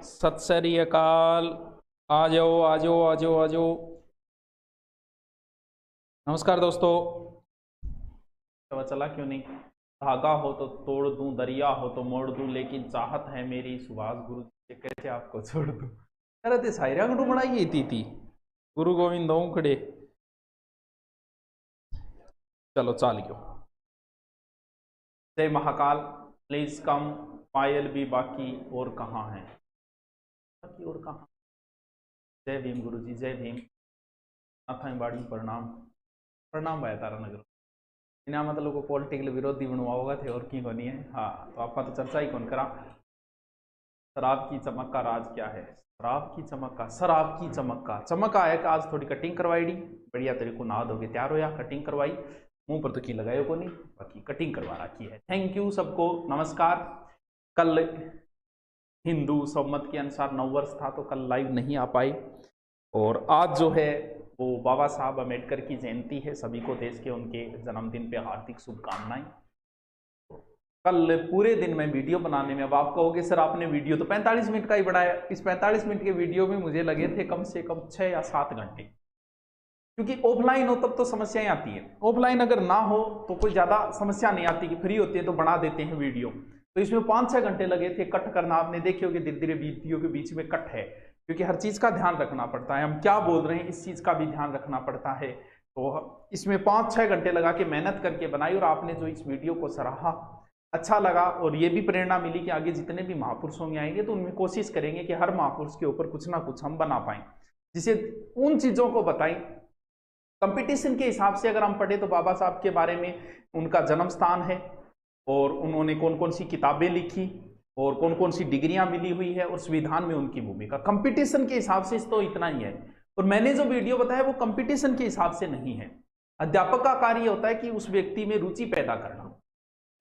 सत श्री अकाल। आ जाओ आ जाओ आ जाओ आ जाओ। नमस्कार दोस्तों। पता चला क्यों नहीं? धागा हो तो तोड़ दूं, दरिया हो तो मोड़ दूं, लेकिन चाहत है मेरी सुभाष गुरु जी से कैसे आपको छोड़ दूं। अरे ते सायरा गुरु बनाई थी गुरु गोविंद खड़े। चलो चाल गयो। जय महाकाल। Please come. पायल भी बाकी और कहाँ है? बाकी और कहाँ? जय भीम गुरु जी, जय भीम। अथाई बाड़ी प्रणाम। प्रणाम भाई तारा नगर। इना मतलब को पॉलिटिकल विरोधी बनवाओगा थे और की कोनी है। हाँ तो आप तो चर्चा ही कौन करा। शराब की चमक का राज क्या है? शराब की चमक का, शराब की चमक का चमक आया कि आज थोड़ी कटिंग करवाई डी। बढ़िया तेरे को नहा धोके तैयार हो या कटिंग करवाई। मुंह पर तो की लगायो को नहीं, बाकी कटिंग करवा रखी है। थैंक यू सबको, नमस्कार। कल हिंदू संमत के अनुसार नववर्ष था तो कल लाइव नहीं आ पाई, और आज जो है वो बाबा साहब अम्बेडकर की जयंती है। सभी को देश के उनके जन्मदिन पे हार्दिक शुभकामनाएं। कल पूरे दिन में वीडियो बनाने में, अब आप कहोगे सर आपने वीडियो तो 45 मिनट का ही बनाया। इस 45 मिनट के वीडियो में मुझे लगे थे कम से कम 6 या 7 घंटे, क्योंकि ऑफलाइन हो तब तो समस्याएं आती है। ऑफलाइन अगर ना हो तो कोई ज्यादा समस्या नहीं आती कि फ्री होती है तो बना देते हैं वीडियो। तो इसमें 5-6 घंटे लगे थे कट करना। आपने देखे होगे धीरे धीरे वीडियो के बीच में कट है, क्योंकि हर चीज का ध्यान रखना पड़ता है। हम क्या बोल रहे हैं इस चीज का भी ध्यान रखना पड़ता है। तो इसमें 5-6 घंटे लगा के मेहनत करके बनाई, और आपने जो इस वीडियो को सराहा, अच्छा लगा। और ये भी प्रेरणा मिली कि आगे जितने भी महापुरुष होंगे आएंगे तो उनमें कोशिश करेंगे कि हर महापुरुष के ऊपर कुछ ना कुछ हम बना पाए, जिसे उन चीजों को बताएं। कंपटीशन के हिसाब से अगर हम पढ़े तो बाबा साहब के बारे में, उनका जन्म स्थान है, और उन्होंने कौन कौन सी किताबें लिखी, और कौन कौन सी डिग्रियां मिली हुई है, और संविधान में उनकी भूमिका। कंपटीशन के हिसाब से तो इतना ही है। और मैंने जो वीडियो बताया वो कंपटीशन के हिसाब से नहीं है। अध्यापक का कार्य होता है कि उस व्यक्ति में रुचि पैदा करना।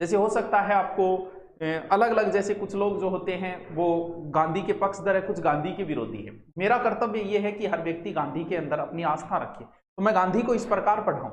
जैसे हो सकता है आपको अलग अलग, जैसे कुछ लोग जो होते हैं वो गांधी के पक्षधर है, कुछ गांधी के विरोधी है। मेरा कर्तव्य यह है कि हर व्यक्ति गांधी के अंदर अपनी आस्था रखे, तो मैं गांधी को इस प्रकार पढ़ाऊं।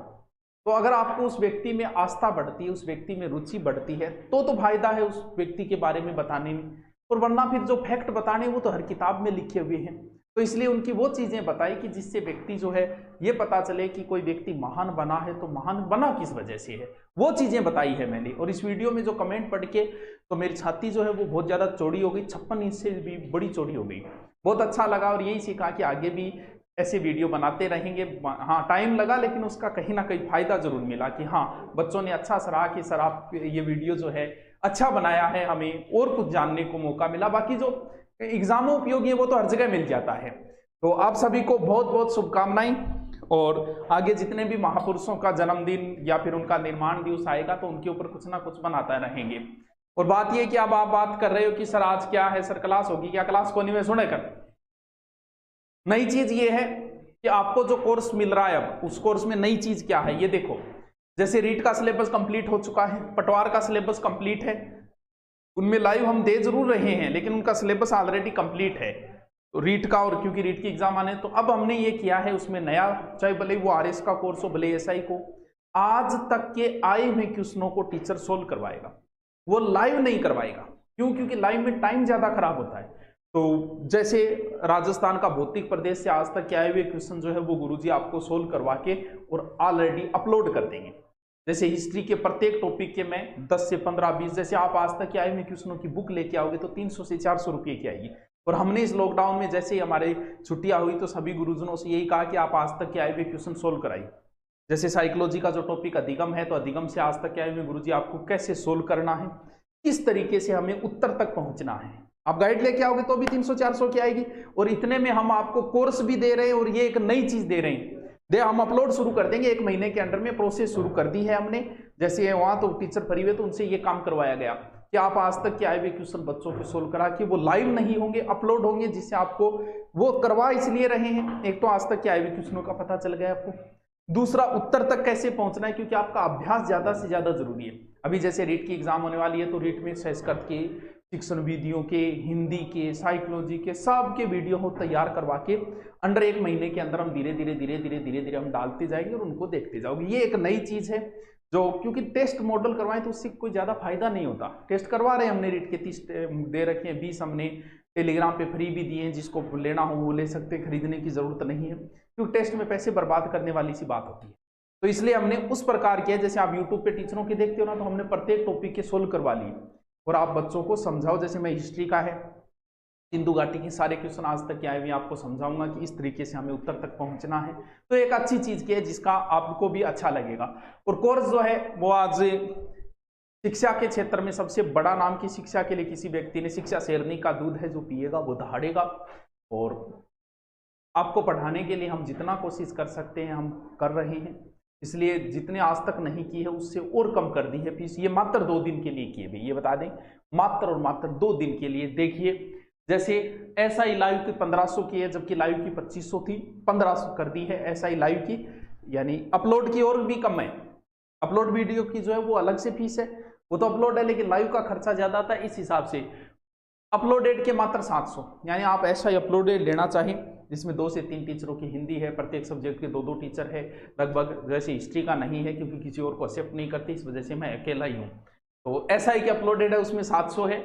तो अगर आपको उस व्यक्ति में आस्था बढ़ती है, उस व्यक्ति में रुचि बढ़ती है, तो फायदा है उस व्यक्ति के बारे में बताने में। और वरना फिर जो फैक्ट बताने वो तो हर किताब में लिखे हुए हैं। तो इसलिए उनकी वो चीजें बताई कि जिससे व्यक्ति जो है ये पता चले कि कोई व्यक्ति महान बना है तो महान बना किस वजह से है, वो चीजें बताई है मैंने। और इस वीडियो में जो कमेंट पढ़ के तो मेरी छाती जो है वो बहुत ज्यादा चौड़ी हो गई, 56 इंच से भी बड़ी चौड़ी हो गई। बहुत अच्छा लगा, और यही सीखा कि आगे भी ऐसे वीडियो बनाते रहेंगे। हाँ टाइम लगा, लेकिन उसका कहीं ना कहीं फायदा जरूर मिला कि हाँ बच्चों ने अच्छा सराहा कि सर आप ये वीडियो जो है अच्छा बनाया है, हमें और कुछ जानने को मौका मिला। बाकी जो एग्जामों उपयोगी है वो तो हर जगह मिल जाता है। तो आप सभी को बहुत बहुत शुभकामनाएं, और आगे जितने भी महापुरुषों का जन्मदिन या फिर उनका निर्माण दिवस आएगा तो उनके ऊपर कुछ ना कुछ बनाते रहेंगे। और बात यह कि अब आप बात कर रहे हो कि सर आज क्या है, सर क्लास होगी क्या? क्लास को नहीं, में सुने कर नई चीज ये है कि आपको जो कोर्स मिल रहा है अब उस कोर्स में नई चीज क्या है ये देखो। जैसे रीट का सिलेबस कंप्लीट हो चुका है, पटवार का सिलेबस कंप्लीट है। उनमें लाइव हम दे जरूर रहे हैं, लेकिन उनका सिलेबस ऑलरेडी कंप्लीट है। तो रीट का, और क्योंकि रीट की एग्जाम आने, तो अब हमने ये किया है उसमें नया, चाहे भले वो आरएस का कोर्स हो भले एसआई को, आज तक के आए हुए क्वेश्चनों को टीचर सोल्व करवाएगा। वो लाइव नहीं करवाएगा। क्यों? क्योंकि लाइव में टाइम ज्यादा खराब होता है। तो जैसे राजस्थान का भौतिक प्रदेश से आज तक के आए हुए क्वेश्चन जो है वो गुरुजी आपको सोल्व करवा के और ऑलरेडी अपलोड कर देंगे। जैसे हिस्ट्री के प्रत्येक टॉपिक के मैं 10 से 15, 20, जैसे आप आज तक के आए हुए क्वेश्चनों की बुक लेके आओगे तो 300 से 400 रुपये की आएगी। और हमने इस लॉकडाउन में जैसे ही हमारे छुट्टियां हुई तो सभी गुरुजनों से यही कहा कि आप आज तक के आए हुए क्वेश्चन सोल्व कराइए। जैसे साइकोलॉजी का जो टॉपिक अधिगम है, तो अधिगम से आज तक के आए हुए गुरुजी आपको कैसे सोल्व करना है, किस तरीके से हमें उत्तर तक पहुंचना है। आप गाइड लेके आओगे तो भी 300-400 की आएगी। और इतने में हम आपको कोर्स भी दे रहे हैं, और ये एक नई चीज दे रहे हैं। हम अपलोड शुरू कर देंगे 1 महीने के अंदर में, प्रोसेस शुरू कर दी है हमने। जैसे वहां तो टीचर भरी हुए तो उनसे ये काम करवाया गया कि आप आज तक के आए हुए क्वेश्चन बच्चों को सोल्व करा के, वो लाइव नहीं होंगे, अपलोड होंगे, जिससे आपको वो करवा इसलिए रहे हैं। एक तो आज तक के आए हुए क्वेश्चनों का पता चल गया आपको, दूसरा उत्तर तक कैसे पहुंचना है, क्योंकि आपका अभ्यास ज्यादा से ज्यादा जरूरी है। अभी जैसे रीट की एग्जाम होने वाली है तो रीट में संस्कृत के, शिक्षण विधियों के, हिंदी के, साइकोलॉजी के, सब के वीडियो हो तैयार करवा के अंडर 1 महीने के अंदर हम धीरे धीरे हम डालते जाएंगे और उनको देखते जाओगे। ये एक नई चीज है जो, क्योंकि टेस्ट मॉडल करवाएं तो उससे कोई ज्यादा फायदा नहीं होता। टेस्ट करवा रहे हैं हमने, रीट के 30 दे रखे हैं, 20 हमने टेलीग्राम पे फ्री भी दिए हैं, जिसको लेना हो वो ले सकते हैं, खरीदने की जरूरत नहीं है, क्योंकि टेस्ट में पैसे बर्बाद करने वाली सी बात होती है। तो इसलिए हमने उस प्रकार किया, जैसे आप यूट्यूब पे टीचरों के देखते हो ना, तो हमने प्रत्येक टॉपिक के सोल्व करवा लिए और आप बच्चों को समझाओ। जैसे मैं हिस्ट्री का है, सिंधु घाटी के सारे क्वेश्चन आज तक के आए हुए आपको समझाऊंगा कि इस तरीके से हमें उत्तर तक पहुंचना है। तो एक अच्छी चीज की है जिसका आपको भी अच्छा लगेगा। और कोर्स जो है वो आज शिक्षा के क्षेत्र में सबसे बड़ा नाम की शिक्षा के लिए किसी व्यक्ति ने, शिक्षा शेरनी का दूध है, जो पिएगा वो दहाड़ेगा। और आपको पढ़ाने के लिए हम जितना कोशिश कर सकते हैं हम कर रहे हैं, इसलिए जितने आज तक नहीं की है उससे और कम कर दी है फीस। ये मात्र 2 दिन के लिए किए भाई, ये बता दें, मात्र और मात्र 2 दिन के लिए। देखिए जैसे SI लाइव की 1500 की है, जबकि लाइव की 2500 थी, 1500 कर दी है SI लाइव की, यानी अपलोड की और भी कम है। अपलोड वीडियो की जो है वो अलग से फीस है, वो तो अपलोड है, लेकिन लाइव का खर्चा ज्यादा था, इस हिसाब से अपलोडेड के मात्र 700। यानी आप ऐसा अपलोडेड लेना चाहें जिसमें 2 से 3 टीचरों की हिंदी है, प्रत्येक सब्जेक्ट के 2-2 टीचर है लगभग, जैसे हिस्ट्री का नहीं है क्योंकि किसी और को एक्सेप्ट नहीं करती, इस वजह से मैं अकेला ही हूँ। तो SI के अपलोडेड है उसमें 700 है,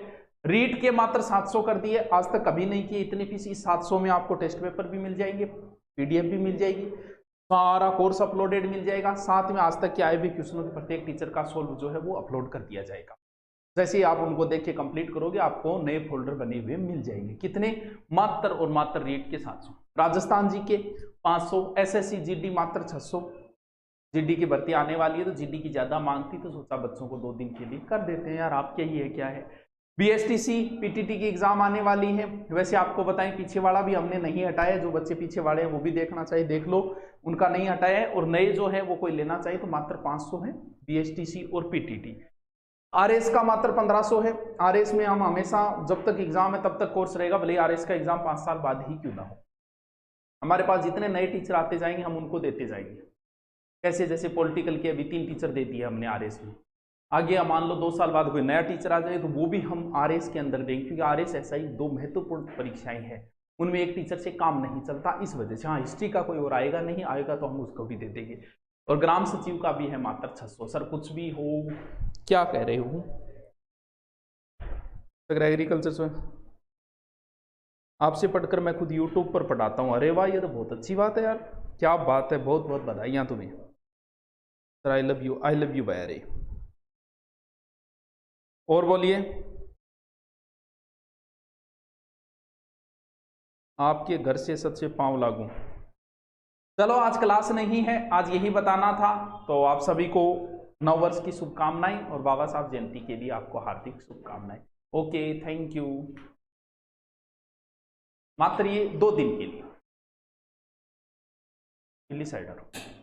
रीड के मात्र 700 कर दिए, आज तक कभी नहीं किए इतनी फीस। इस 700 में आपको टेस्ट पेपर भी मिल जाएंगे, PDF भी मिल जाएगी, सारा कोर्स अपलोडेड मिल जाएगा, साथ में आज तक के आए भी क्वेश्चनों के प्रत्येक टीचर का सोल्व जो है वो अपलोड कर दिया जाएगा। जैसे ही आप उनको देख के कंप्लीट करोगे आपको नए फोल्डर बने हुए मिल जाएंगे। कितने? मात्र और मात्र रीड के 700, राजस्थान जी के 500, SSC GD मात्र 600। GD की भर्ती आने वाली है तो GD की ज्यादा मांग थी, तो सोचा बच्चों को 2 दिन के लिए कर देते हैं यार, आपके ही है क्या है। BSTC PTT की एग्जाम आने वाली है, वैसे आपको बताएं पीछे वाला भी हमने नहीं हटाया, जो बच्चे पीछे वाले हैं वो भी देखना चाहिए, देख लो, उनका नहीं हटाया है। और नए जो है वो कोई लेना चाहिए तो मात्र 500 है BSTC और PTT। RS का मात्र 1500 है। RS में हम हमेशा जब तक एग्जाम है तब तक कोर्स रहेगा, भले RS का एग्जाम 5 साल बाद ही क्यों ना हो। हमारे पास जितने नए टीचर आते जाएंगे हम उनको देते जाएंगे। कैसे? जैसे पॉलिटिकल के अभी 3 टीचर दे दिए हमने RS में, आगे मान लो 2 साल बाद कोई नया टीचर आ जाए तो वो भी हम RS के अंदर देंगे, क्योंकि RS SI 2 महत्वपूर्ण परीक्षाएं हैं, उनमें एक टीचर से काम नहीं चलता, इस वजह से। हाँ, हिस्ट्री का कोई और आएगा नहीं, आएगा तो हम उसको भी दे देंगे। और ग्राम सचिव का भी है मात्र 600। सर कुछ भी हो, क्या कह रहे हो सर? एग्रीकल्चर से आपसे पढ़कर मैं खुद यूट्यूब पर पढ़ाता हूँ। अरे वाह, ये तो बहुत अच्छी बात है यार, क्या बात है, बहुत बहुत बधाइयाँ तुम्हें सर। आई लव यू भाई। और बोलिए, आपके घर से सच से पांव लागू। चलो आज क्लास नहीं है, आज यही बताना था। तो आप सभी को नव वर्ष की शुभकामनाएं और बाबा साहब जयंती के लिए आपको हार्दिक शुभकामनाएं। Okay, thank you. मात्र ये 2 दिन के लिए। दिल्ली साइड आ रहा हूं।